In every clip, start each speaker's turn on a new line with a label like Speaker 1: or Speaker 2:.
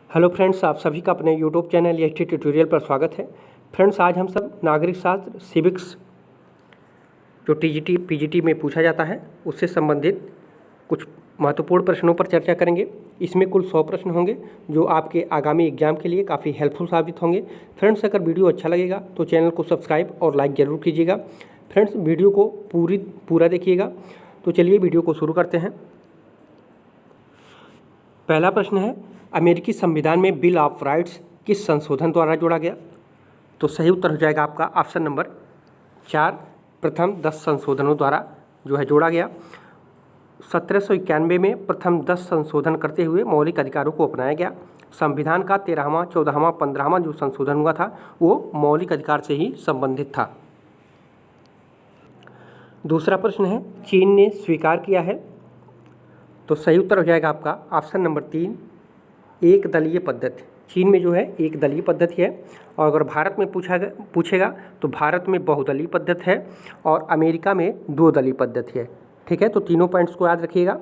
Speaker 1: Hello friends, आप सभी का अपने यूट्यूब चैनल ईएसटी ट्यूटोरियल पर स्वागत है। फ्रेंड्स, आज हम सब नागरिक शास्त्र सिविक्स जो टीजीटी पीजीटी में पूछा जाता है उससे संबंधित कुछ महत्वपूर्ण प्रश्नों पर चर्चा करेंगे। इसमें कुल 100 प्रश्न होंगे जो आपके आगामी एग्जाम के लिए काफ़ी हेल्पफुल साबित होंगे। फ्रेंड्स, अगर वीडियो अच्छा लगेगा तो चैनल को सब्सक्राइब और लाइक ज़रूर कीजिएगा। फ्रेंड्स, वीडियो को पूरा देखिएगा। तो चलिए वीडियो को शुरू करते हैं। पहला प्रश्न है, अमेरिकी संविधान में बिल ऑफ राइट्स किस संशोधन द्वारा जोड़ा गया? तो सही उत्तर हो जाएगा आपका ऑप्शन नंबर 4, प्रथम 10 संशोधनों द्वारा जो है जोड़ा गया। 1791 में प्रथम 10 संशोधन करते हुए मौलिक अधिकारों को अपनाया गया। संविधान का 13वां, 14वां, 15वां जो संशोधन हुआ था वो मौलिक अधिकार से ही संबंधित था। दूसरा प्रश्न है, चीन ने स्वीकार किया है? तो सही उत्तर हो जाएगा आपका ऑप्शन नंबर 3, एक दलीय पद्धति। चीन में जो है एक दलीय पद्धति है, और अगर भारत में पूछेगा तो भारत में बहुदलीय पद्धति है और अमेरिका में 2 दलीय पद्धति है। ठीक है, तो तीनों पॉइंट्स को याद रखिएगा।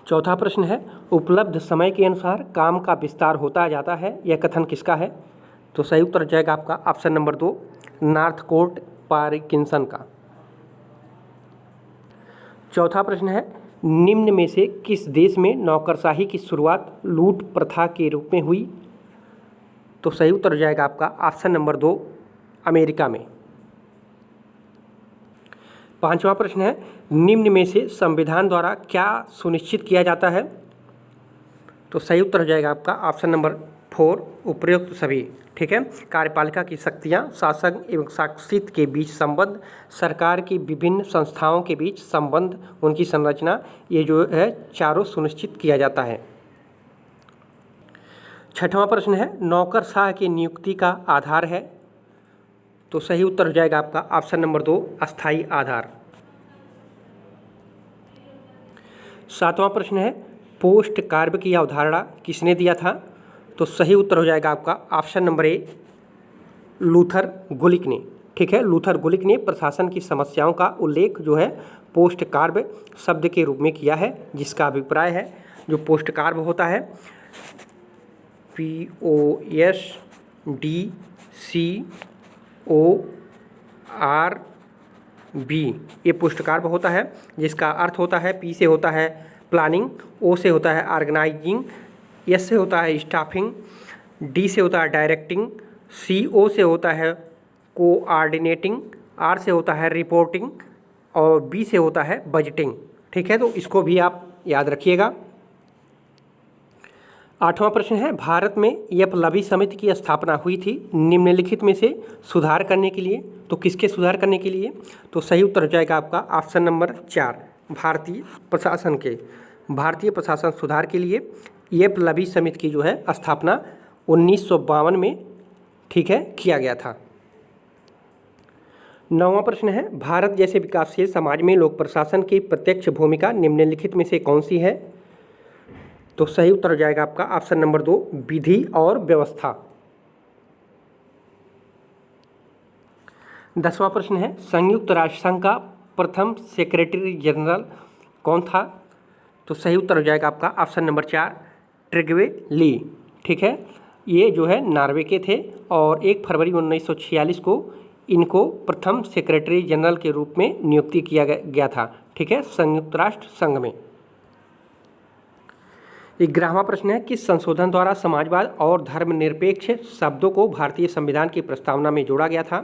Speaker 1: चौथा प्रश्न है, उपलब्ध समय के अनुसार काम का विस्तार होता जाता है, यह कथन किसका है? तो सही उत्तर हो जाएगा आपका ऑप्शन नंबर 2, नॉर्थकोट पार्किंसन का। चौथा प्रश्न है, निम्न में से किस देश में नौकरशाही की शुरुआत लूट प्रथा के रूप में हुई? तो सही उत्तर हो जाएगा आपका ऑप्शन नंबर 2, अमेरिका में। पांचवा प्रश्न है, निम्न में से संविधान द्वारा क्या सुनिश्चित किया जाता है? तो सही उत्तर हो जाएगा आपका ऑप्शन नंबर 4, उपयुक्त सभी। ठीक है, कार्यपालिका की शक्तियाँ, शासक एवं शासित के बीच संबंध, सरकार की विभिन्न संस्थाओं के बीच संबंध, उनकी संरचना, ये जो है चारों सुनिश्चित किया जाता है। छठवां प्रश्न है, नौकरशाह की नियुक्ति का आधार है? तो सही उत्तर हो जाएगा आपका ऑप्शन नंबर 2, अस्थायी आधार। सातवां प्रश्न है, पोस्ट कार्य की अवधारणा किसने दिया था? तो सही उत्तर हो जाएगा आपका ऑप्शन नंबर ए, लूथर गुलिक ने। ठीक है, लूथर गुलिक ने प्रशासन की समस्याओं का उल्लेख जो है पोस्ट कार्य शब्द के रूप में किया है, जिसका अभिप्राय है जो पोस्ट कार्य होता है POSTCORB, ये पोस्ट कार्य होता है, जिसका अर्थ होता है P से होता है प्लानिंग, O से होता है ऑर्गेनाइजिंग, S से होता है स्टाफिंग, D से होता है डायरेक्टिंग, CO से होता है कोऑर्डिनेटिंग, R से होता है रिपोर्टिंग और B से होता है बजटिंग। ठीक है, तो इसको भी आप याद रखिएगा। आठवां प्रश्न है, भारत में यपलबी समिति की स्थापना हुई थी निम्नलिखित में से सुधार करने के लिए? तो किसके सुधार करने के लिए? तो सही उत्तर हो जाएगा आपका ऑप्शन नंबर 4, भारतीय प्रशासन के। भारतीय प्रशासन सुधार के लिए यपलबी समिति की जो है स्थापना 1952 में, ठीक है, किया गया था। नौवां प्रश्न है, भारत जैसे विकासशील समाज में लोक प्रशासन की प्रत्यक्ष भूमिका निम्नलिखित में से कौन सी है? तो सही उत्तर हो जाएगा आपका ऑप्शन नंबर 2, विधि और व्यवस्था। 10वां प्रश्न है, संयुक्त राष्ट्र संघ का प्रथम सेक्रेटरी जनरल कौन था? तो सही उत्तर हो जाएगा आपका ऑप्शन नंबर 4, ट्रिगवे ली। ठीक है, ये जो है नॉर्वे के थे और 1 फरवरी 1946 को इनको प्रथम सेक्रेटरी जनरल के रूप में नियुक्ति किया गया था। ठीक है, संयुक्त राष्ट्र संघ में। 11वां प्रश्न है, किस संशोधन द्वारा समाजवाद और धर्मनिरपेक्ष शब्दों को भारतीय संविधान की प्रस्तावना में जोड़ा गया था?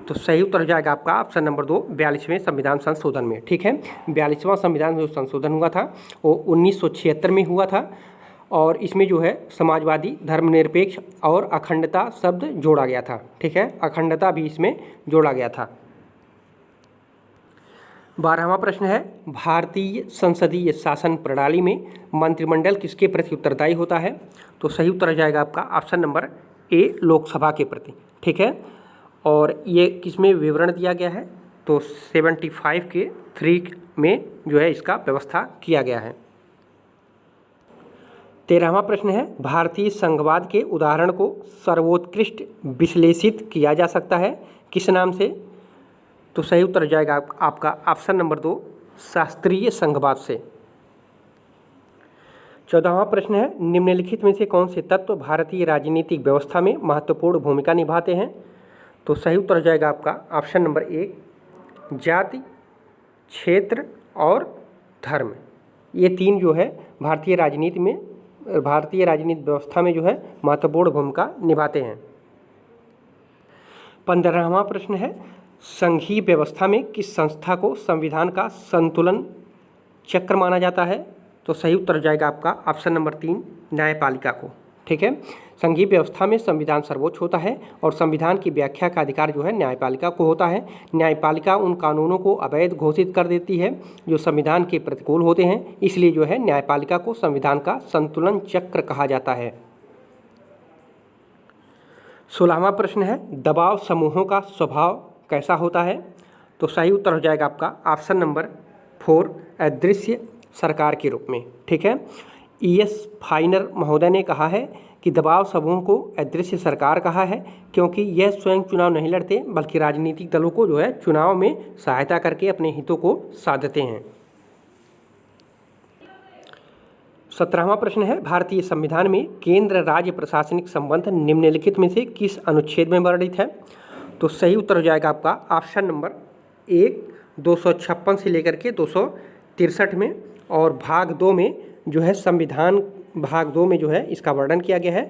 Speaker 1: तो सही उत्तर हो जाएगा आपका ऑप्शन नंबर 2, 42वें संविधान संशोधन में। ठीक है, 42वां संविधान जो संशोधन हुआ था वो 1976 में हुआ था और इसमें जो है समाजवादी, धर्मनिरपेक्ष और अखंडता शब्द जोड़ा गया था। ठीक है, अखंडता भी इसमें जोड़ा गया था। 12वां प्रश्न है, भारतीय संसदीय शासन प्रणाली में मंत्रिमंडल किसके प्रति उत्तरदायी होता है? तो सही उत्तर हो जाएगा आपका ऑप्शन नंबर ए, लोकसभा के प्रति। ठीक है, और ये किसमें विवरण दिया गया है? तो 75 के 3 में जो है इसका व्यवस्था किया गया है। 13वां प्रश्न है, भारतीय संघवाद के उदाहरण को सर्वोत्कृष्ट विश्लेषित किया जा सकता है किस नाम से? तो सही उत्तर हो जाएगा आपका ऑप्शन नंबर 2, शास्त्रीय संघवाद से। 14वां प्रश्न है, निम्नलिखित में से कौन से तत्व भारतीय राजनीतिक व्यवस्था में महत्वपूर्ण भूमिका निभाते हैं? तो सही उत्तर हो जाएगा आपका ऑप्शन नंबर 1, जाति, क्षेत्र और धर्म। ये 3 जो है भारतीय राजनीति व्यवस्था में जो है महत्वपूर्ण भूमिका निभाते हैं। 15वां प्रश्न है, संघीय व्यवस्था में किस संस्था को संविधान का संतुलन चक्र माना जाता है? तो सही उत्तर हो जाएगा आपका ऑप्शन नंबर 3, न्यायपालिका को। ठीक है, संघीय व्यवस्था में संविधान सर्वोच्च होता है और संविधान की व्याख्या का अधिकार जो है न्यायपालिका को होता है। न्यायपालिका उन कानूनों को अवैध घोषित कर देती है जो संविधान के प्रतिकूल होते हैं, इसलिए जो है न्यायपालिका को संविधान का संतुलन चक्र कहा जाता है। 16वां प्रश्न है, दबाव समूहों का स्वभाव कैसा होता है? तो सही उत्तर हो जाएगा आपका ऑप्शन नंबर 4, अदृश्य सरकार के रूप में। ठीक है, ES फाइनर महोदय ने कहा है कि दबाव समूह को अदृश्य सरकार कहा है क्योंकि यह स्वयं चुनाव नहीं लड़ते बल्कि राजनीतिक दलों को जो है चुनाव में सहायता करके अपने हितों को साधते हैं। 17वां प्रश्न है, भारतीय संविधान में केंद्र राज्य प्रशासनिक संबंध निम्नलिखित में से किस अनुच्छेद में वर्णित है? तो सही उत्तर हो जाएगा आपका ऑप्शन नंबर 1, 256 से लेकर के 263 में, और भाग 2 में जो है संविधान भाग 2 में जो है इसका वर्णन किया गया है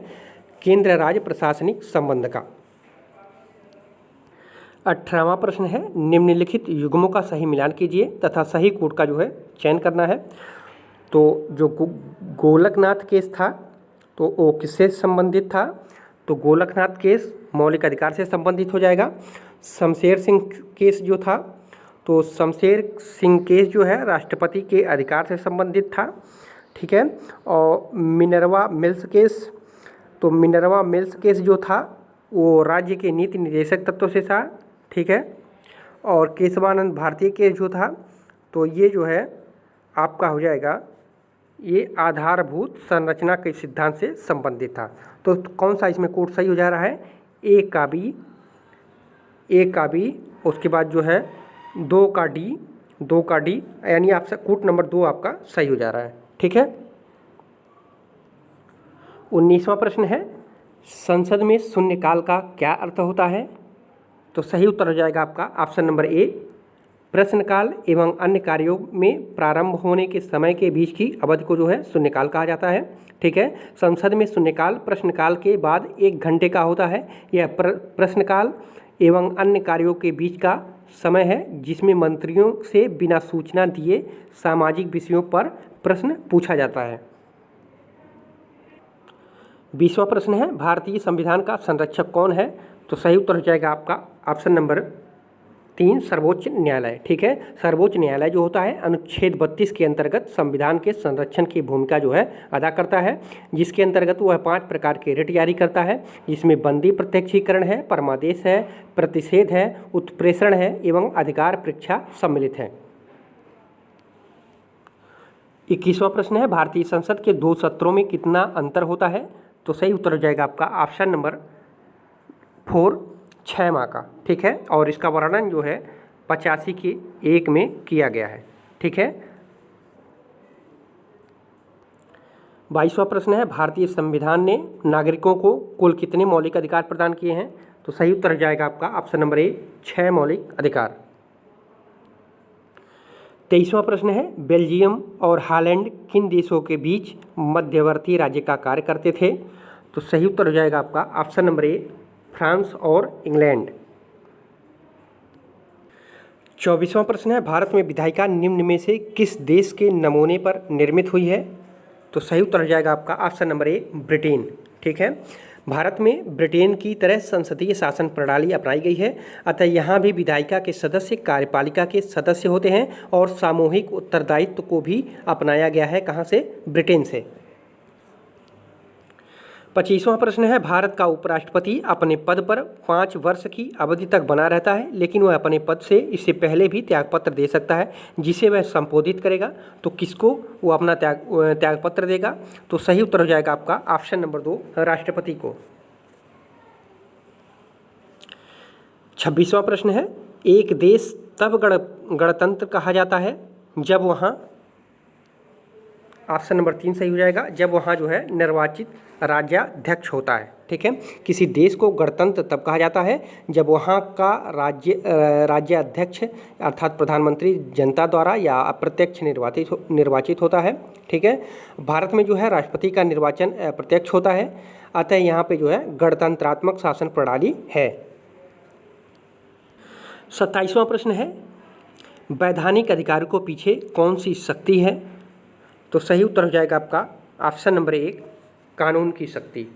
Speaker 1: केंद्र राज्य प्रशासनिक संबंध का। 18वां प्रश्न है, निम्नलिखित युग्मों का सही मिलान कीजिए तथा सही कोड का जो है चयन करना है। तो जो गोलकनाथ केस था तो वो किससे संबंधित था? तो गोलकनाथ केस मौलिक अधिकार से संबंधित हो जाएगा। शमशेर सिंह केस जो था तो शमशेर सिंह केस जो है राष्ट्रपति के अधिकार से संबंधित था। ठीक है, और मिनर्वा मिल्स केस, तो मिनर्वा मिल्स केस जो था वो राज्य के नीति निर्देशक तत्व से था। ठीक है, और केशवानंद भारती केस जो था तो ये जो है आपका हो जाएगा, ये आधारभूत संरचना के सिद्धांत से संबंधित था। तो कौन सा इसमें कोड सही हो जा रहा है? ए का बी, उसके बाद जो है 2 का डी, यानी आपसे कोड नंबर 2 आपका सही हो जा रहा है। ठीक है, 19वां प्रश्न है, संसद में शून्यकाल का क्या अर्थ होता है? तो सही उत्तर हो जाएगा आपका ऑप्शन नंबर 1, प्रश्नकाल एवं अन्य कार्यों में प्रारंभ होने के समय के बीच की अवधि को जो है शून्यकाल कहा जाता है। ठीक है, संसद में शून्यकाल प्रश्नकाल के बाद 1 घंटे का होता है। यह प्रश्नकाल एवं अन्य कार्यों के बीच का समय है जिसमें मंत्रियों से बिना सूचना दिए सामाजिक विषयों पर प्रश्न पूछा जाता है। 20वां प्रश्न है, भारतीय संविधान का संरक्षक कौन है? तो सही उत्तर हो जाएगा आपका ऑप्शन नंबर 3, सर्वोच्च न्यायालय। ठीक है, सर्वोच्च न्यायालय जो होता है अनुच्छेद 32 के अंतर्गत संविधान के संरक्षण की भूमिका जो है अदा करता है, जिसके अंतर्गत वह 5 प्रकार के रिट जारी करता है, जिसमें बंदी प्रत्यक्षीकरण है, परमादेश है, प्रतिषेध है, उत्प्रेषण है एवं अधिकार परीक्षा सम्मिलित है। 21वां प्रश्न है, भारतीय संसद के 2 सत्रों में कितना अंतर होता है? तो सही उत्तर हो जाएगा आपका ऑप्शन नंबर 4, 6 माह का। ठीक है, और इसका वर्णन जो है 85 के 1 में किया गया है। ठीक है, 22वां प्रश्न है, भारतीय संविधान ने नागरिकों को कुल कितने मौलिक अधिकार प्रदान किए हैं? तो सही उत्तर हो जाएगा आपका ऑप्शन नंबर 1, 6 मौलिक अधिकार। 23वां प्रश्न है, बेल्जियम और हॉलैंड किन देशों के बीच मध्यवर्ती राज्य का कार्य करते थे? तो सही उत्तर हो जाएगा आपका ऑप्शन नंबर 1, फ्रांस और इंग्लैंड। 24वां प्रश्न है, भारत में विधायिका निम्न में से किस देश के नमूने पर निर्मित हुई है? तो सही उत्तर हो जाएगा आपका ऑप्शन नंबर 1, ब्रिटेन। ठीक है, भारत में ब्रिटेन की तरह संसदीय शासन प्रणाली अपनाई गई है, अतः यहाँ भी विधायिका के सदस्य कार्यपालिका के सदस्य होते हैं और सामूहिक उत्तरदायित्व को भी अपनाया गया है। कहाँ से? ब्रिटेन से। 25वां प्रश्न है, भारत का उपराष्ट्रपति अपने पद पर 5 वर्ष की अवधि तक बना रहता है, लेकिन वह अपने पद से इससे पहले भी त्यागपत्र दे सकता है जिसे वह संबोधित करेगा। तो किसको वो अपना त्यागपत्र देगा? तो सही उत्तर हो जाएगा आपका ऑप्शन नंबर 2, राष्ट्रपति को। 26वां प्रश्न है, एक देश तब गणतंत्र कहा जाता है जब वहाँ ऑप्शन नंबर 3 सही हो जाएगा, जब वहाँ जो है निर्वाचित राज्याध्यक्ष होता है। ठीक है, किसी देश को गणतंत्र तब कहा जाता है जब वहाँ का राज्याध्यक्ष अर्थात प्रधानमंत्री जनता द्वारा या अप्रत्यक्ष निर्वाचित होता है। ठीक है, भारत में जो है राष्ट्रपति का निर्वाचन प्रत्यक्ष होता है, अतः यहाँ पे जो है गणतंत्रात्मक शासन प्रणाली है। 27वां प्रश्न है, वैधानिक अधिकारों को पीछे कौन सी शक्ति है? तो सही उत्तर हो जाएगा आपका ऑप्शन नंबर 1 कानून की शक्ति।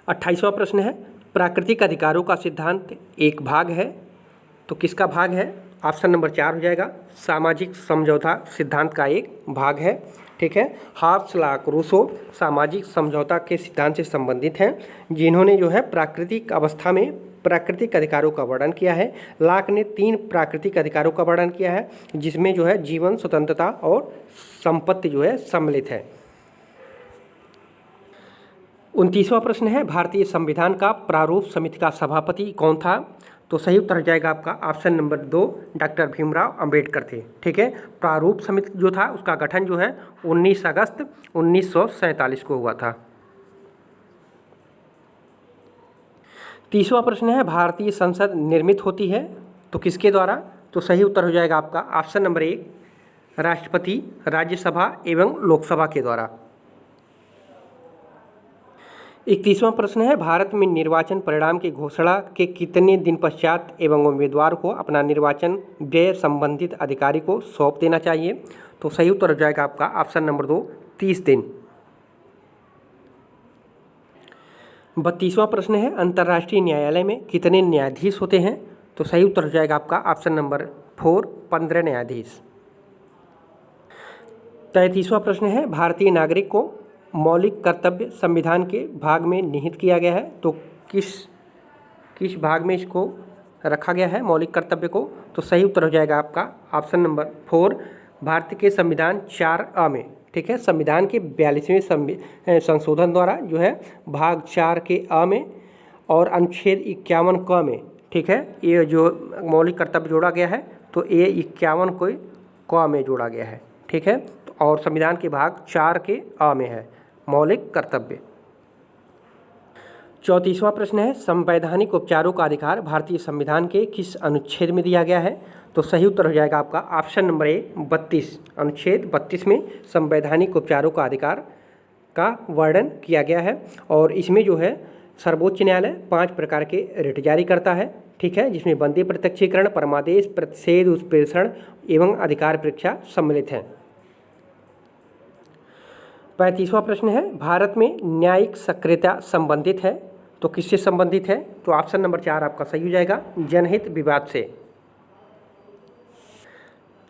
Speaker 1: 28वां प्रश्न है, प्राकृतिक अधिकारों का सिद्धांत एक भाग है, तो किसका भाग है? ऑप्शन नंबर 4 हो जाएगा, सामाजिक समझौता सिद्धांत का एक भाग है। ठीक है, हाब्स लाक रूसो सामाजिक समझौता के सिद्धांत से संबंधित हैं, जिन्होंने जो है प्राकृतिक अवस्था में प्राकृतिक अधिकारों का वर्णन किया है। लाक ने 3 प्राकृतिक अधिकारों का वर्णन किया है, जिसमें जो है जीवन, स्वतंत्रता और संपत्ति जो है सम्मिलित है। 29वां प्रश्न है, भारतीय संविधान का प्रारूप समिति का सभापति कौन था? तो सही उत्तर हो जाएगा आपका option number 2 doctor Bhimrao Ambedkar थे। ठीक है, प्रारूप समिति जो था उसका गठन जो है 19 अगस्त 1947 को हुआ था। 30वां प्रश्न है, भारतीय संसद निर्मित होती है तो किसके द्वारा? तो सही उत्तर हो जाएगा आपका ऑप्शन नंबर 1 राष्ट्रपति, राज्यसभा एवं लोकसभा के द्वारा। 31वां प्रश्न है, भारत में निर्वाचन परिणाम की घोषणा के कितने दिन पश्चात एवं उम्मीदवार को अपना निर्वाचन व्यय संबंधित अधिकारी को सौंप देना चाहिए? तो सही उत्तर हो जाएगा आपका ऑप्शन नंबर 2 30 दिन। 32वां प्रश्न है, अंतर्राष्ट्रीय न्यायालय में कितने न्यायाधीश होते हैं? तो सही उत्तर हो जाएगा आपका ऑप्शन नंबर 4 15 न्यायाधीश। 33वां प्रश्न है, भारतीय नागरिक को मौलिक कर्तव्य संविधान के भाग में निहित किया गया है, तो किस भाग में इसको रखा गया है मौलिक कर्तव्य को? तो सही उत्तर हो जाएगा आपका ऑप्शन नंबर 4 भारत के संविधान 4A में। ठीक है, संविधान के 42वें संशोधन द्वारा जो है भाग 4 के अ में और अनुच्छेद 51 क में, ठीक है, ये जो मौलिक कर्तव्य जोड़ा गया है तो ये 51 को क में जोड़ा गया है। ठीक है, और संविधान के भाग 4 के अ में है मौलिक कर्तव्य। 34वां प्रश्न है, संवैधानिक उपचारों का अधिकार भारतीय संविधान के किस अनुच्छेद में दिया गया है? तो सही उत्तर हो जाएगा आपका ऑप्शन नंबर 32 अनुच्छेद 32 में संवैधानिक उपचारों का अधिकार का वर्णन किया गया है। और इसमें जो है सर्वोच्च न्यायालय 5 प्रकार के रिट जारी करता है। ठीक है, जिसमें बंदी प्रत्यक्षीकरण, परमादेश, प्रतिषेध, उत्प्रेषण एवं अधिकार परीक्षा सम्मिलित हैं। 35वां प्रश्न है, भारत में न्यायिक सक्रियता संबंधित है तो किससे संबंधित है? तो ऑप्शन नंबर 4 आपका सही हो जाएगा, जनहित विवाद से।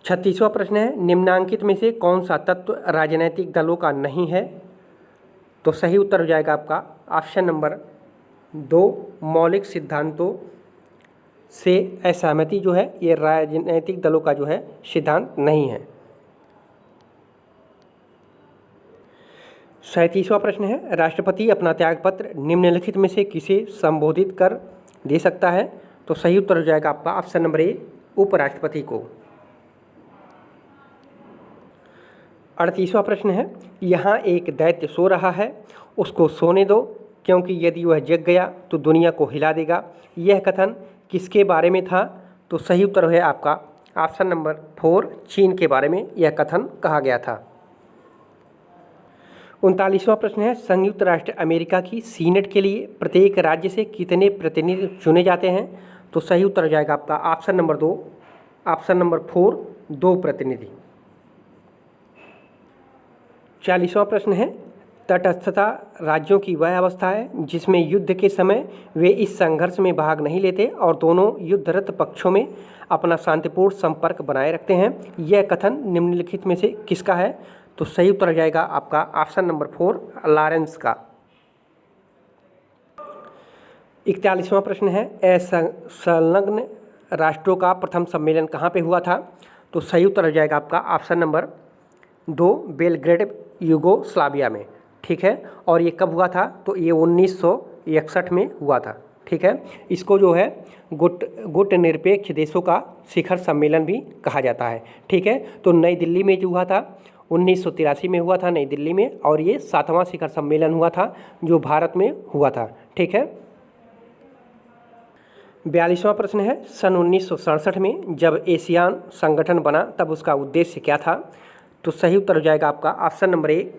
Speaker 1: 36वां प्रश्न है, निम्नांकित में से कौन सा तत्व राजनीतिक दलों का नहीं है? तो सही उत्तर हो जाएगा आपका ऑप्शन नंबर 2 मौलिक सिद्धांतों से असहमति जो है ये राजनीतिक दलों का जो है सिद्धांत नहीं है। 37वां प्रश्न है, राष्ट्रपति अपना त्यागपत्र निम्नलिखित में से किसे संबोधित कर दे सकता है? तो सही उत्तर हो जाएगा आपका ऑप्शन नंबर 1 उपराष्ट्रपति को। 38वां प्रश्न है, यहाँ एक दैत्य सो रहा है, उसको सोने दो क्योंकि यदि वह जग गया तो दुनिया को हिला देगा। यह कथन किसके बारे में था? तो सही उत्तर है आपका ऑप्शन नंबर 4 चीन के बारे में यह कथन कहा गया था। 39वां प्रश्न है, संयुक्त राष्ट्र अमेरिका की सीनेट के लिए प्रत्येक राज्य से कितने प्रतिनिधि चुने जाते हैं? तो सही उत्तर हो जाएगा आपका ऑप्शन नंबर 2 ऑप्शन नंबर 4 2 प्रतिनिधि। 40वां प्रश्न है, तटस्थता राज्यों की वह अवस्था है जिसमें युद्ध के समय वे इस संघर्ष में भाग नहीं लेते और दोनों युद्धरत पक्षों में अपना शांतिपूर्ण संपर्क बनाए रखते हैं। यह कथन निम्नलिखित में से किसका है? तो सही उत्तर हो जाएगा आपका ऑप्शन नंबर 4 लॉरेंस का। 41वां प्रश्न है, असंलग्न राष्ट्रों का प्रथम सम्मेलन कहाँ पे हुआ था? तो सही उत्तर हो जाएगा आपका ऑप्शन नंबर 2 बेलग्रेड यूगोस्लाविया में। ठीक है, और ये कब हुआ था? तो ये 1961 में हुआ था। ठीक है। इसको जो है गुट निरपेक्ष देशों का शिखर सम्मेलन भी कहा जाता है, ठीक है। तो नई दिल्ली में जो हुआ था 1983 में हुआ था नई दिल्ली में, और ये 7वां शिखर सम्मेलन हुआ था जो भारत में हुआ था, ठीक है। 42वां प्रश्न है, सन 1967 में जब एशियान संगठन बना तब उसका उद्देश्य क्या था? तो सही उत्तर हो जाएगा आपका ऑप्शन नंबर ए,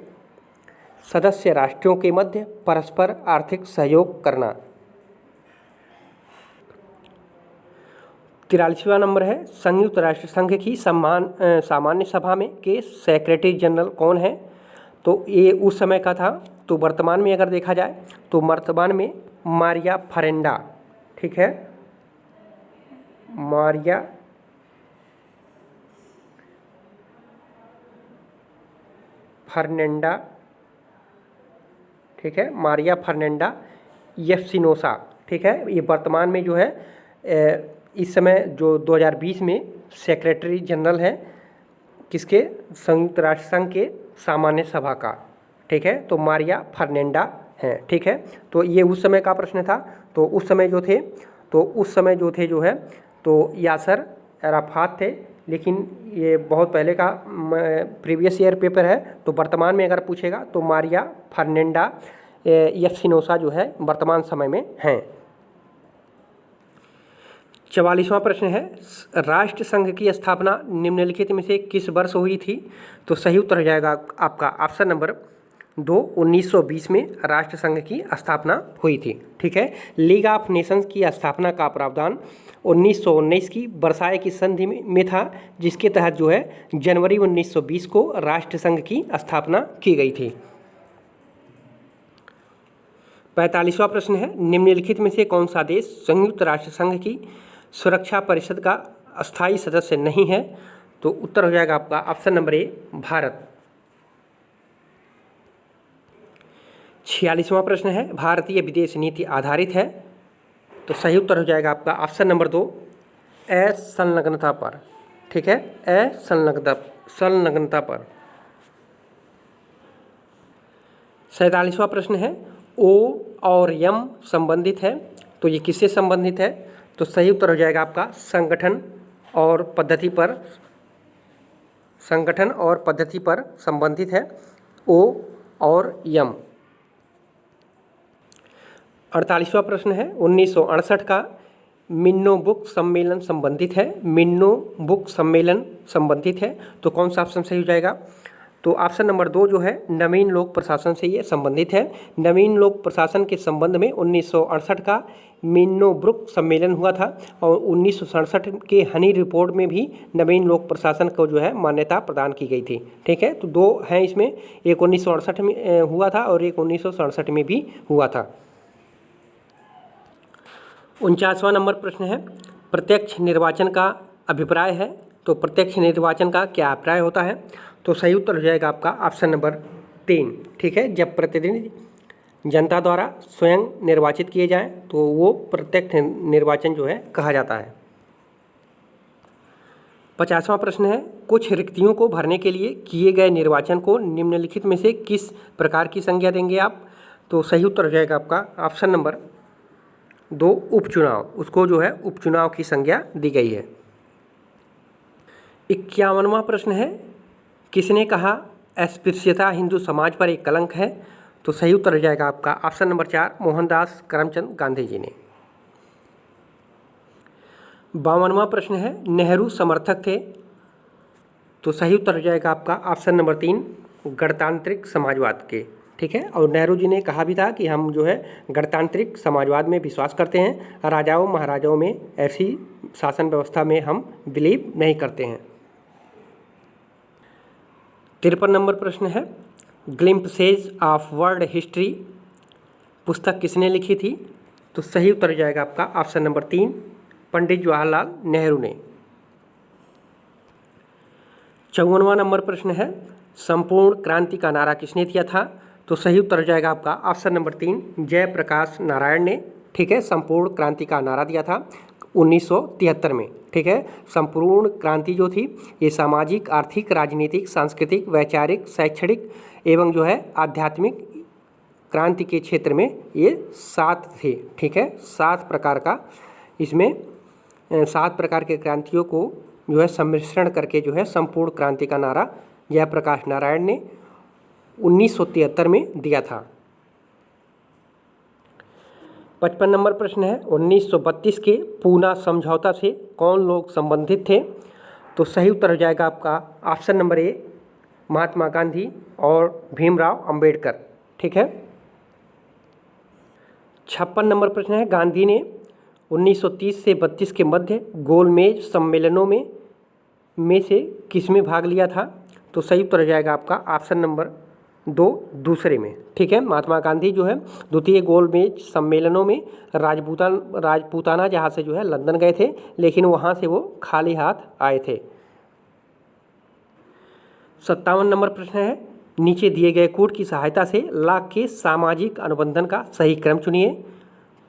Speaker 1: सदस्य राष्ट्रों के मध्य परस्पर आर्थिक सहयोग करना। 43वां नंबर है, संयुक्त राष्ट्र संघ की सामान्य सभा में के सेक्रेटरी जनरल कौन है? तो ये उस समय का था, तो वर्तमान में अगर देखा जाए तो वर्तमान में मारिया फर्नांडा, ठीक है, मारिया फर्नांडा, ठीक है, मारिया फर्नांडा येफसिनोसा, ठीक है। ये वर्तमान में जो है इस समय जो 2020 में सेक्रेटरी जनरल है किसके? संयुक्त राष्ट्र संघ के सामान्य सभा का, ठीक है। तो मारिया फर्नांडा है, ठीक है। तो ये उस समय का प्रश्न था। तो उस समय जो थे जो है तो यासर अराफात थे, लेकिन ये बहुत पहले का प्रीवियस ईयर पेपर है। तो वर्तमान में अगर पूछेगा तो मारिया फर्नांडा येफसिनोसा जो है वर्तमान समय में हैं। 44वां प्रश्न है, राष्ट्र संघ की स्थापना निम्नलिखित में से किस वर्ष हुई थी? तो सही उत्तर हो जाएगा आपका ऑप्शन नंबर 2, 1920 में राष्ट्र संघ की स्थापना हुई थी, ठीक है। लीग ऑफ नेशंस की स्थापना का प्रावधान 1919 की वर्साय की संधि में था, जिसके तहत जो है जनवरी 1920 को राष्ट्र संघ की स्थापना की गई थी। 45वां प्रश्न है, निम्नलिखित में से कौन सा देश संयुक्त राष्ट्र संघ की सुरक्षा परिषद का अस्थायी सदस्य नहीं है? तो उत्तर हो जाएगा आपका ऑप्शन नंबर ए, भारत। 46वां प्रश्न है, भारतीय विदेश नीति आधारित है? तो सही उत्तर हो जाएगा आपका ऑप्शन नंबर 2, असंलग्नता पर, ठीक है, असंलग्नता पर। 47वां प्रश्न है, ओ और यम संबंधित है? तो ये किससे संबंधित है? तो सही उत्तर हो जाएगा आपका संगठन और पद्धति पर संबंधित है, ओ और यम। 48वां प्रश्न है, 1968 का मिन्नो बुक सम्मेलन संबंधित है? तो कौन सा ऑप्शन सही हो जाएगा? तो ऑप्शन नंबर 2 जो है नवीन लोक प्रशासन से ये संबंधित है। नवीन लोक प्रशासन के संबंध में 1968 का मिन्नो ब्रुक सम्मेलन हुआ था, और 1967 के हनी रिपोर्ट में भी नवीन लोक प्रशासन को जो है मान्यता प्रदान की गई थी, ठीक है। तो 2 हैं इसमें, एक 1968 में हुआ था और एक 1967 में भी हुआ था। 49वां नंबर प्रश्न है, प्रत्यक्ष निर्वाचन का अभिप्राय है? तो प्रत्यक्ष निर्वाचन का क्या अभिप्राय होता है? तो सही उत्तर हो जाएगा आपका ऑप्शन नंबर 3, ठीक है। जब प्रतिनिधि जनता द्वारा स्वयं निर्वाचित किए जाएं तो वो प्रत्यक्ष निर्वाचन जो है कहा जाता है। 50वां प्रश्न है, कुछ रिक्तियों को भरने के लिए किए गए निर्वाचन को निम्नलिखित में से किस प्रकार की संज्ञा देंगे आप? तो सही उत्तर हो जाएगा आपका ऑप्शन नंबर 2, उपचुनाव। उसको जो है उपचुनाव की संज्ञा दी गई है। 51वां प्रश्न है, किसने कहा अस्पृश्यता हिंदू समाज पर एक कलंक है? तो सही उत्तर हो जाएगा आपका ऑप्शन नंबर 4, मोहनदास करमचंद गांधी जी ने। 52वां प्रश्न है, नेहरू समर्थक थे? तो सही उत्तर हो जाएगा आपका ऑप्शन नंबर 3, गणतांत्रिक समाजवाद के, ठीक है। और नेहरू जी ने कहा भी था कि हम जो है गणतांत्रिक समाजवाद में विश्वास करते हैं, राजाओं महाराजाओं में ऐसी शासन व्यवस्था में हम बिलीव नहीं करते हैं। 53 नंबर प्रश्न है, ग्लिम्पसेज ऑफ वर्ल्ड हिस्ट्री पुस्तक किसने लिखी थी? तो सही उत्तर हो जाएगा आपका ऑप्शन नंबर 3, पंडित जवाहरलाल नेहरू ने। 54वां नंबर प्रश्न है, संपूर्ण क्रांति का नारा किसने दिया था? तो सही उत्तर हो जाएगा आपका ऑप्शन नंबर 3, जयप्रकाश नारायण ने, ठीक है। संपूर्ण क्रांति का नारा दिया था 1973 में, ठीक है। संपूर्ण क्रांति जो थी ये सामाजिक, आर्थिक, राजनीतिक, सांस्कृतिक, वैचारिक, शैक्षणिक एवं जो है आध्यात्मिक क्रांति के क्षेत्र में ये 7 थे। ठीक है, 7 प्रकार का, इसमें 7 प्रकार के क्रांतियों को जो है सम्मिश्रण करके जो है संपूर्ण क्रांति का नारा जयप्रकाश नारायण ने 1973 में दिया था। 55 नंबर प्रश्न है, 1932 के पूना समझौता से कौन लोग संबंधित थे? तो सही उत्तर हो जाएगा आपका option number A, Mahatma Gandhi और भीमराव अंबेडकर। ठीक है। 56 नंबर प्रश्न है, गांधी ने 1930 से 32 के मध्य गोलमेज सम्मेलनों में से किसमें भाग लिया था? तो सही उत्तर हो जाएगा आपका ऑप्शन नंबर 2, दूसरे में। ठीक है, महात्मा गांधी जो है द्वितीय गोलमेज सम्मेलनों में राजपूताना जहाँ से जो है लंदन गए थे, लेकिन वहाँ से वो खाली हाथ आए थे। 57 नंबर प्रश्न है, नीचे दिए गए कोड की सहायता से लाक के सामाजिक अनुबंधन का सही क्रम चुनिए।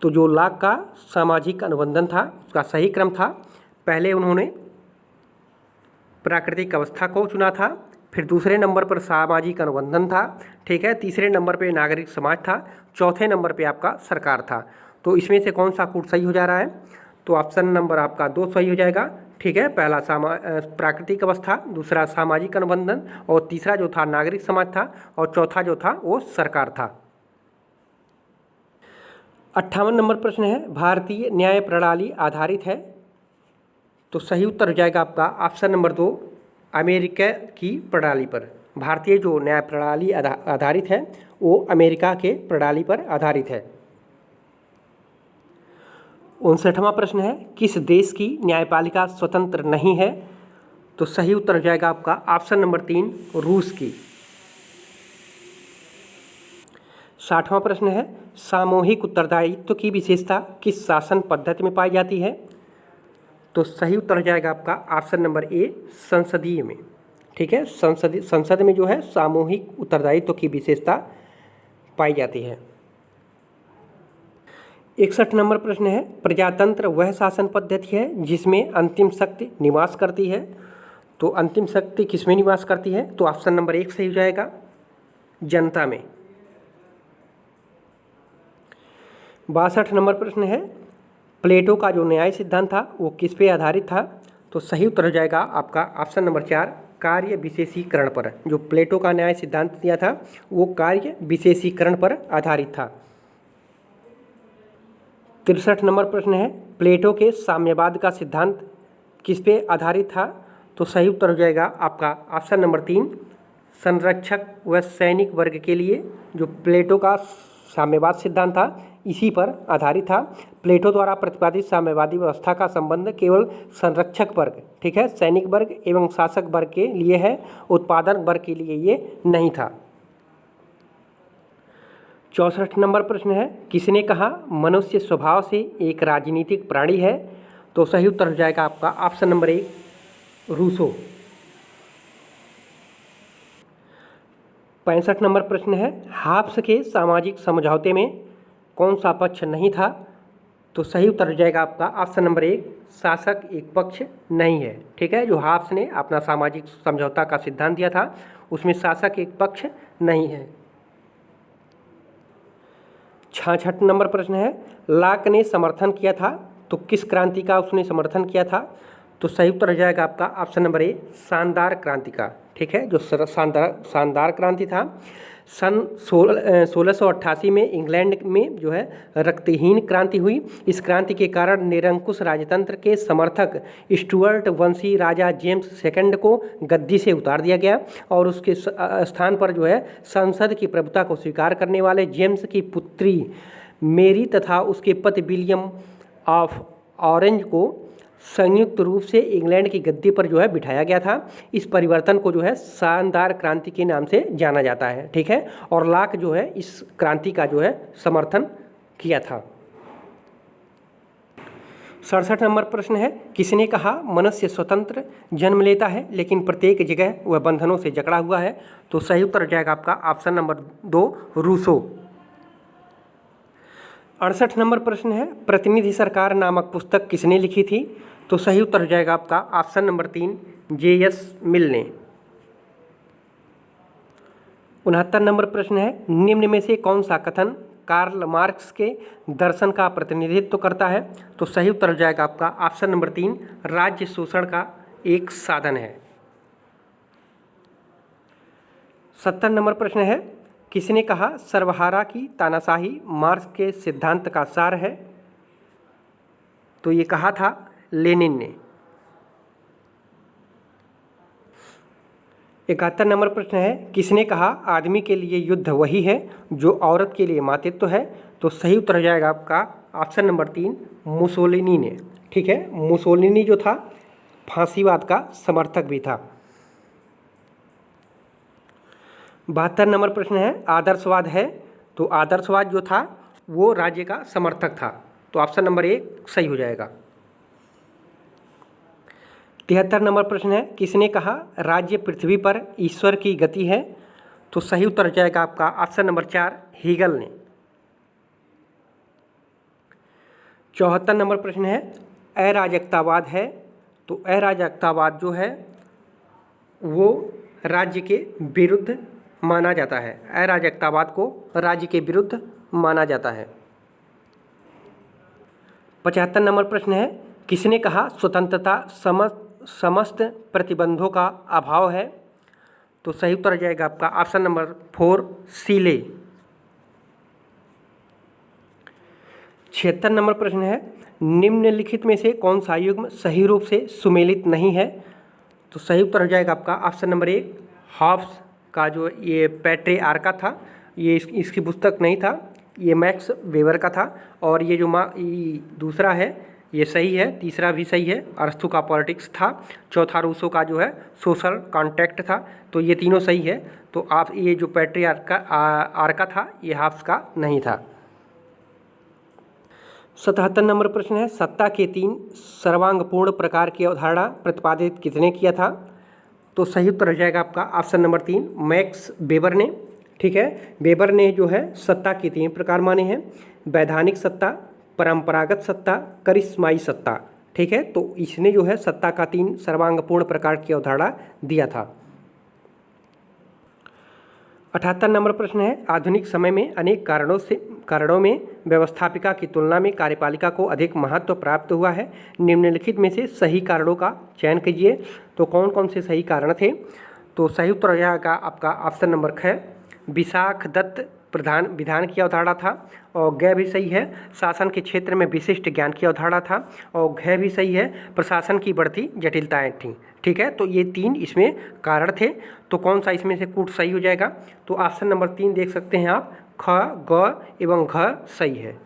Speaker 1: तो जो लाक का सामाजिक अनुबंधन था उसका सही क्रम था, पहले उन्होंने प्राकृतिक अवस्था को चुना था, फिर दूसरे नंबर पर सामाजिक अनुबंधन था। ठीक है, तीसरे नंबर पे नागरिक समाज था, चौथे नंबर पे आपका सरकार था। तो इसमें से कौन सा कोड सही हो जा रहा है? तो ऑप्शन नंबर आपका 2 सही हो जाएगा। ठीक है, पहला प्राकृतिक अवस्था, दूसरा सामाजिक अनुबंधन और तीसरा जो था नागरिक समाज था और चौथा जो था वो सरकार था। 58 नंबर प्रश्न है, भारतीय न्याय प्रणाली आधारित है? तो सही उत्तर हो जाएगा आपका ऑप्शन नंबर 2, अमेरिका की प्रणाली पर। भारतीय जो न्याय प्रणाली आधारित है वो अमेरिका के प्रणाली पर आधारित है। 59वां प्रश्न है, किस देश की न्यायपालिका स्वतंत्र नहीं है? तो सही उत्तर हो जाएगा आपका ऑप्शन नंबर 3, रूस की। 60वां प्रश्न है, सामूहिक उत्तरदायित्व की विशेषता किस शासन पद्धति में पाई जाती है? तो सही उत्तर हो जाएगा आपका ऑप्शन नंबर ए, संसदीय में। ठीक है, संसद में जो है सामूहिक उत्तरदायित्व की विशेषता पाई जाती है। 61 नंबर प्रश्न है, प्रजातंत्र वह शासन पद्धति है जिसमें अंतिम शक्ति निवास करती है? तो अंतिम शक्ति किसमें निवास करती है? तो ऑप्शन नंबर 1 सही हो जाएगा, जनता में। 62 नंबर प्रश्न है, प्लेटो का जो न्याय सिद्धांत था वो किस पे आधारित था? तो सही उत्तर हो जाएगा आपका ऑप्शन नंबर 4, कार्य विशेषीकरण पर। जो प्लेटो का न्याय सिद्धांत दिया था वो कार्य विशेषीकरण पर आधारित था। 63 नंबर प्रश्न है, प्लेटो के साम्यवाद का सिद्धांत किस पे आधारित था? तो सही उत्तर हो जाएगा आपका ऑप्शन नंबर 3, संरक्षक व सैनिक वर्ग के लिए जो प्लेटो का साम्यवाद सिद्धांत था इसी पर आधारित था। प्लेटो द्वारा प्रतिपादित साम्यवादी व्यवस्था का संबंध केवल संरक्षक वर्ग, ठीक है, सैनिक वर्ग एवं शासक वर्ग के लिए है, उत्पादक वर्ग के लिए ये नहीं था। 64 नंबर प्रश्न है, किसने कहा मनुष्य स्वभाव से एक राजनीतिक प्राणी है? तो सही उत्तर हो जाएगा आपका ऑप्शन नंबर 1, रूसो। 65 नंबर प्रश्न है, हाब्स के सामाजिक समझौते में कौन सा पक्ष नहीं था? तो सही उत्तर हो जाएगा आपका ऑप्शन नंबर 1, शासक एक पक्ष नहीं है। ठीक है, जो हाब्स ने अपना सामाजिक समझौता का सिद्धांत दिया था उसमें शासक एक पक्ष नहीं है। 66 नंबर प्रश्न है, लाक ने समर्थन किया था तो किस क्रांति का उसने समर्थन किया था? तो सही उत्तर हो जाएगा आपका ऑप्शन नंबर ए, शानदार क्रांति का। ठीक है, जो शानदार क्रांति था। सन 1688 में इंग्लैंड में जो है रक्तहीन क्रांति हुई। इस क्रांति के कारण निरंकुश राजतंत्र के समर्थक स्टुअर्ट वंशी राजा जेम्स सेकंड को गद्दी से उतार दिया गया और उसके स्थान पर जो है संसद की प्रभुता को स्वीकार करने वाले जेम्स की पुत्री मेरी तथा उसके पति विलियम ऑफ ऑरेंज को संयुक्त रूप से इंग्लैंड की गद्दी पर जो है बिठाया गया था। इस परिवर्तन को जो है शानदार क्रांति के नाम से जाना जाता है। ठीक है, और लाक जो है इस क्रांति का जो है समर्थन किया था। 67 नंबर प्रश्न है, किसने कहा मनुष्य स्वतंत्र जन्म लेता है लेकिन प्रत्येक जगह वह बंधनों से जकड़ा हुआ है? तो सही उत्तर हो जाएगा आपका ऑप्शन नंबर 2, रूसो। 68 नंबर प्रश्न है, प्रतिनिधि सरकार नामक पुस्तक किसने लिखी थी? तो सही उत्तर हो जाएगा आपका ऑप्शन नंबर 3, J.S. मिल ने। 69 नंबर प्रश्न है, निम्न में से कौन सा कथन कार्ल मार्क्स के दर्शन का प्रतिनिधित्व करता है? तो सही उत्तर हो जाएगा आपका ऑप्शन नंबर 3, राज्य शोषण का एक साधन है। 70 नंबर प्रश्न है, किसने कहा सर्वहारा की तानाशाही मार्क्स के सिद्धांत का सार है? तो ये कहा था लेनिन ने। 71 नंबर प्रश्न है, किसने कहा आदमी के लिए युद्ध वही है जो औरत के लिए मातृत्व है? तो सही उत्तर हो जाएगा आपका ऑप्शन नंबर 3, मुसोलिनी ने। ठीक है, मुसोलिनी जो था फांसीवाद का समर्थक भी था। 72 नंबर प्रश्न है, आदर्शवाद है? तो आदर्शवाद जो था वो राज्य का समर्थक था, तो ऑप्शन नंबर 1 सही हो जाएगा। 73 नंबर प्रश्न है, किसने कहा राज्य पृथ्वी पर ईश्वर की गति है? तो सही उत्तर हो जाएगा आपका ऑप्शन नंबर 4, हीगल ने। 74 नंबर प्रश्न है, अराजकतावाद है? तो अराजकतावाद जो है वो राज्य के विरुद्ध माना जाता है, अराजकतावाद को राज्य के विरुद्ध माना जाता है। 75 नंबर प्रश्न है, किसने कहा स्वतंत्रता समस्त प्रतिबंधों का अभाव है? तो सही उत्तर हो जाएगा आपका ऑप्शन नंबर 4, सीले। 76 नंबर प्रश्न है, निम्नलिखित में से कौन सा युग्म सही रूप से सुमेलित नहीं है? तो सही उत्तर हो जाएगा आपका ऑप्शन नंबर 1, हॉब्स का जो ये पैट्रियार्का था, ये इसकी पुस्तक नहीं था, ये मैक्स वेबर का था। और ये जो दूसरा है ये सही है, तीसरा भी सही है, अरस्तु का पॉलिटिक्स था, चौथा रूसो का जो है सोशल कॉन्ट्रैक्ट था। तो ये तीनों सही है, तो आप ये जो पैट्रियार्का था ये हॉब्स का नहीं था। 77 नंबर प्रश्न है, सत्ता के 3 सर्वांगपूर्ण प्रकार की अवधारणा प्रतिपादित किसने किया था? तो सही उत्तर हो जाएगा आपका ऑप्शन नंबर 3, मैक्स वेबर ने। ठीक है, वेबर ने जो है सत्ता के 3 प्रकार माने हैं, वैधानिक सत्ता, परंपरागत सत्ता, करिश्माई सत्ता। ठीक है, तो इसने जो है सत्ता का 3 सर्वांगपूर्ण प्रकार की अवधारणा दिया था। 78 नंबर प्रश्न है, आधुनिक समय में अनेक कारणों में व्यवस्थापिका की तुलना में कार्यपालिका को अधिक महत्व प्राप्त हुआ है। निम्नलिखित में से सही कारणों का चयन कीजिए। तो कौन कौन से सही कारण थे? तो सही उत्तर हो जाएगा आपका ऑप्शन नंबर 6, विशाख दत्त प्रधान विधान की अवधारणा था। और गै भी सही है, शासन के क्षेत्र में विशिष्ट ज्ञान की अवधारणा था। और घ भी सही है, प्रशासन की बढ़ती जटिलताएं थीं। ठीक है, तो ये 3 इसमें कारण थे। तो कौन सा इसमें से कूट सही हो जाएगा? तो ऑप्शन नंबर 3 देख सकते हैं आप, ख, ग एवं घ सही है।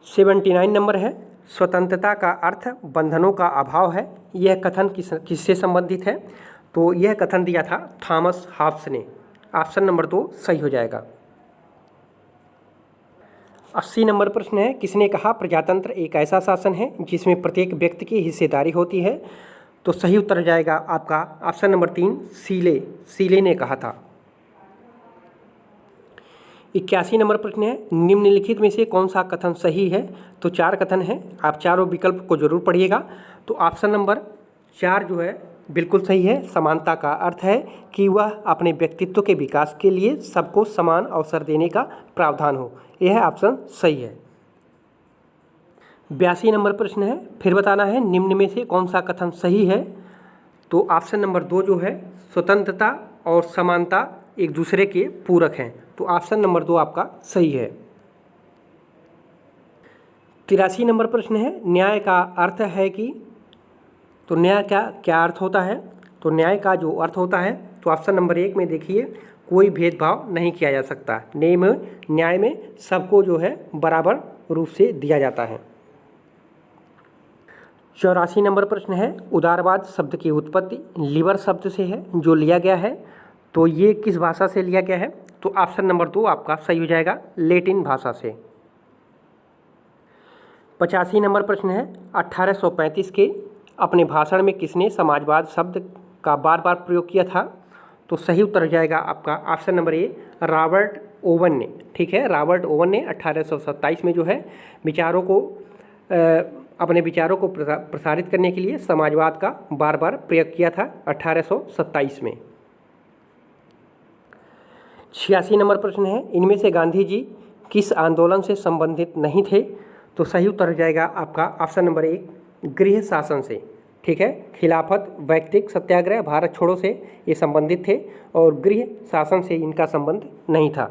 Speaker 1: 79 नंबर है, स्वतंत्रता का अर्थ बंधनों का अभाव है, यह कथन किससे संबंधित है? तो यह कथन दिया था थॉमस हॉब्स ने। ऑप्शन नंबर 2 सही हो जाएगा। 80 नंबर प्रश्न है, किसने कहा प्रजातंत्र एक ऐसा शासन है जिसमें प्रत्येक व्यक्ति की हिस्सेदारी होती है? तो सही उत्तर हो जाएगा आपका ऑप्शन नंबर 3, सीले ने कहा था। 81 नंबर प्रश्न है, निम्नलिखित में से कौन सा कथन सही है? तो 4 कथन हैं, आप चारों विकल्प को जरूर पढ़िएगा। तो ऑप्शन नंबर 4 जो है बिल्कुल सही है। समानता का अर्थ है कि वह अपने व्यक्तित्व के विकास के लिए सबको समान अवसर देने का प्रावधान हो, यह ऑप्शन सही है। 82 नंबर प्रश्न है, फिर बताना है निम्न में से कौन सा कथन सही है? तो ऑप्शन नंबर 2 जो है स्वतंत्रता और समानता एक दूसरे के पूरक हैं, तो ऑप्शन नंबर 2 आपका सही है। 83 नंबर प्रश्न है, न्याय का अर्थ है कि, तो न्याय का क्या अर्थ होता है? तो न्याय का जो अर्थ होता है, तो ऑप्शन नंबर 1 में देखिए, कोई भेदभाव नहीं किया जा सकता। न्याय में सबको जो है बराबर रूप से दिया जाता है। 84 नंबर प्रश्न है, उदारवाद शब्द की उत्पत्ति लिबर शब्द से है जो लिया गया है, तो ये किस भाषा से लिया गया है? तो ऑप्शन नंबर 2 आपका सही हो जाएगा, लैटिन भाषा से। 85 नंबर प्रश्न है, 1835 के अपने भाषण में किसने समाजवाद शब्द का बार बार प्रयोग किया था? तो सही उत्तर हो जाएगा आपका option number A, Robert oven ने। ठीक है, रॉबर्ट ओवन ने 1827 में जो है अपने विचारों को प्रसारित करने के लिए समाजवाद का बार बार प्रयोग किया था 1827 में। 86 नंबर प्रश्न है, इनमें से गांधी जी किस आंदोलन से संबंधित नहीं थे? तो सही उत्तर हो जाएगा आपका ऑप्शन नंबर 1 गृह शासन से। ठीक है, खिलाफत, व्यक्तिक सत्याग्रह, भारत छोड़ो से ये संबंधित थे और गृह शासन से इनका संबंध नहीं था।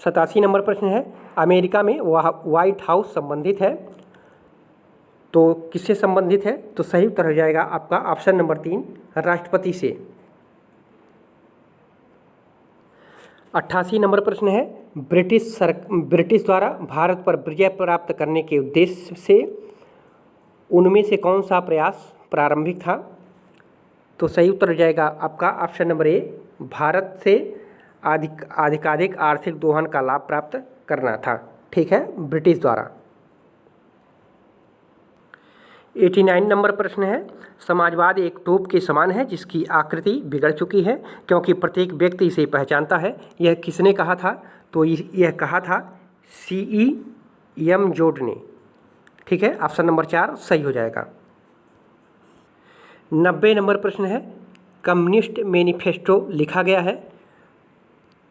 Speaker 1: 87 नंबर प्रश्न है, अमेरिका में व्हाइट हाउस संबंधित है तो किससे संबंधित है? तो सही उत्तर हो जाएगा आपका ऑप्शन नंबर 3 राष्ट्रपति से। 88 नंबर प्रश्न है, ब्रिटिश द्वारा भारत पर विजय प्राप्त करने के उद्देश्य से उनमें से कौन सा प्रयास प्रारंभिक था? तो सही उत्तर हो जाएगा आपका ऑप्शन नंबर ए भारत से अधिकाधिक आर्थिक दोहन का लाभ प्राप्त करना था। ठीक है, ब्रिटिश द्वारा। 89 नंबर प्रश्न है, समाजवाद एक तोप के समान है जिसकी आकृति बिगड़ चुकी है क्योंकि प्रत्येक व्यक्ति इसे पहचानता है। यह किसने कहा था? तो यह कहा था C.E.M. जोड ने। ठीक है, ऑप्शन नंबर 4 सही हो जाएगा। 90 नंबर प्रश्न है, कम्युनिस्ट मैनिफेस्टो लिखा गया है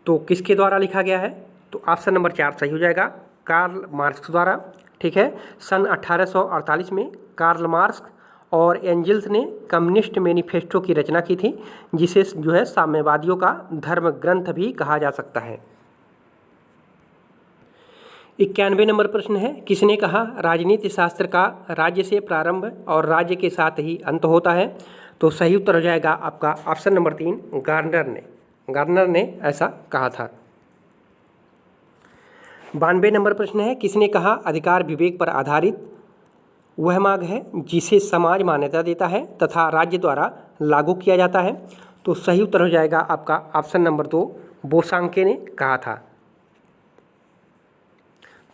Speaker 1: तो किसके द्वारा लिखा गया है? तो ऑप्शन नंबर 4 सही हो जाएगा, कार्ल मार्क्स द्वारा। ठीक है, सन 1848 में कार्ल मार्क्स और एंजल्स ने कम्युनिस्ट मैनिफेस्टो की रचना की थी, जिसे जो है साम्यवादियों का धर्म ग्रंथ भी कहा जा सकता है। 91 नंबर प्रश्न है, किसने कहा राजनीति शास्त्र का राज्य से प्रारंभ और राज्य के साथ ही अंत होता है? तो सही उत्तर हो जाएगा आपका ऑप्शन नंबर 3 गार्नर ने ऐसा कहा था। 92 नंबर प्रश्न है, किसने कहा अधिकार विवेक पर आधारित वह मार्ग है जिसे समाज मान्यता देता है तथा राज्य द्वारा लागू किया जाता है? तो सही उत्तर हो जाएगा आपका ऑप्शन नंबर 2 बोसांके ने कहा था।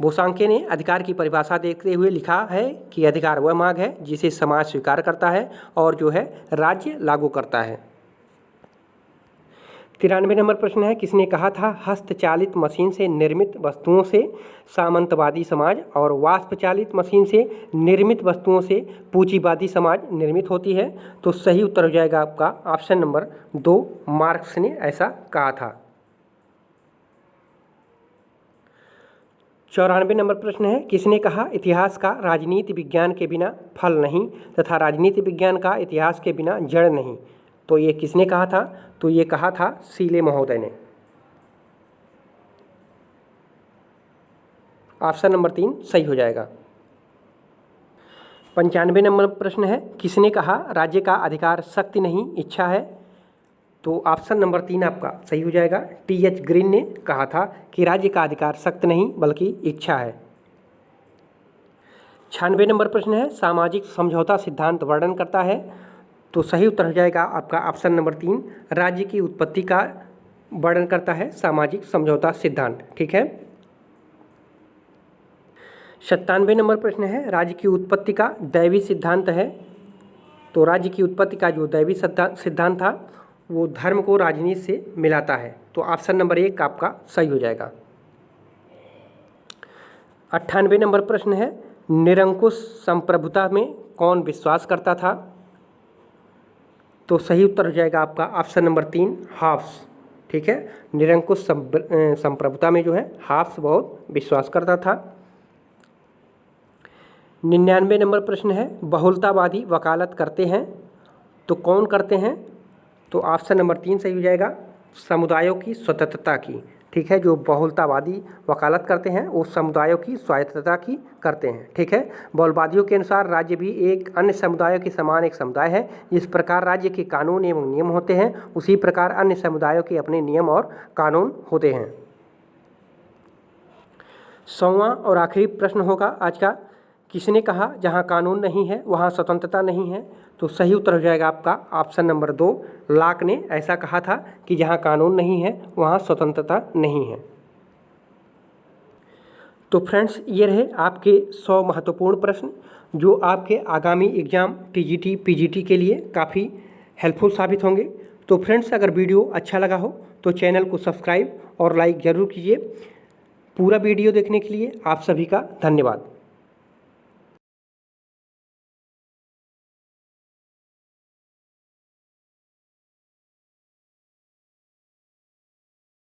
Speaker 1: बोसांके ने अधिकार की परिभाषा देखते हुए लिखा है कि अधिकार वह मार्ग है जिसे समाज स्वीकार करता है और जो है राज्य लागू करता है। 93 नंबर प्रश्न है, किसने कहा था हस्तचालित मशीन से निर्मित वस्तुओं से सामंतवादी समाज और वाष्पचालित मशीन से निर्मित वस्तुओं से पूंजीवादी समाज निर्मित होती है? तो सही उत्तर हो जाएगा आपका ऑप्शन नंबर 2 मार्क्स ने ऐसा कहा था। 94 नंबर प्रश्न है, किसने कहा इतिहास का राजनीति विज्ञान के बिना फल नहीं तथा राजनीति विज्ञान का इतिहास के बिना जड़ नहीं? तो ये किसने कहा था? तो ये कहा था सीले महोदय ने। ऑप्शन नंबर 3 सही हो जाएगा। 95 नंबर प्रश्न है, किसने कहा राज्य का अधिकार शक्ति नहीं इच्छा है? तो ऑप्शन नंबर 3 आपका सही हो जाएगा, T.H. ग्रीन ने कहा था कि राज्य का अधिकार शक्ति नहीं बल्कि इच्छा है। 96 नंबर प्रश्न है, सामाजिक समझौता सिद्धांत वर्णन करता है? तो सही उत्तर हो जाएगा आपका ऑप्शन नंबर 3 राज्य की उत्पत्ति का वर्णन करता है सामाजिक समझौता सिद्धांत। ठीक है। 97 नंबर प्रश्न है, राज्य की उत्पत्ति का दैवी सिद्धांत है? तो राज्य की उत्पत्ति का जो दैवी सिद्धांत था वो धर्म को राजनीति से मिलाता है। तो ऑप्शन नंबर 1 आपका सही हो जाएगा। 98 नंबर प्रश्न है, निरंकुश संप्रभुता में कौन विश्वास करता था? तो सही उत्तर हो जाएगा आपका ऑप्शन नंबर 3 हाफ्स। ठीक है, निरंकुश संप्रभुता में जो है हाफ्स बहुत विश्वास करता था। 99 नंबर प्रश्न है, बहुलतावादी वकालत करते हैं तो कौन करते हैं? तो ऑप्शन नंबर 3 सही हो जाएगा, समुदायों की स्वतंत्रता की। ठीक है, जो बहुलतावादी वकालत करते हैं वो समुदायों की स्वायत्तता की करते हैं। ठीक है, बहुलवादियों के अनुसार राज्य भी एक अन्य समुदायों के समान एक समुदाय है। जिस प्रकार राज्य के कानून एवं नियम होते हैं उसी प्रकार अन्य समुदायों के अपने नियम और कानून होते हैं। 100वां और आखिरी प्रश्न होगा आज का, किसने कहा जहां कानून नहीं है वहां स्वतंत्रता नहीं है? तो सही उत्तर हो जाएगा आपका ऑप्शन नंबर 2 लॉक ने ऐसा कहा था कि जहां कानून नहीं है वहां स्वतंत्रता नहीं है। तो फ्रेंड्स, ये रहे आपके 100 महत्वपूर्ण प्रश्न जो आपके आगामी एग्जाम टीजीटी पीजीटी के लिए काफ़ी हेल्पफुल साबित होंगे। तो फ्रेंड्स, अगर वीडियो अच्छा लगा हो तो चैनल को सब्सक्राइब और लाइक ज़रूर कीजिए। पूरा वीडियो देखने के लिए आप सभी का धन्यवाद।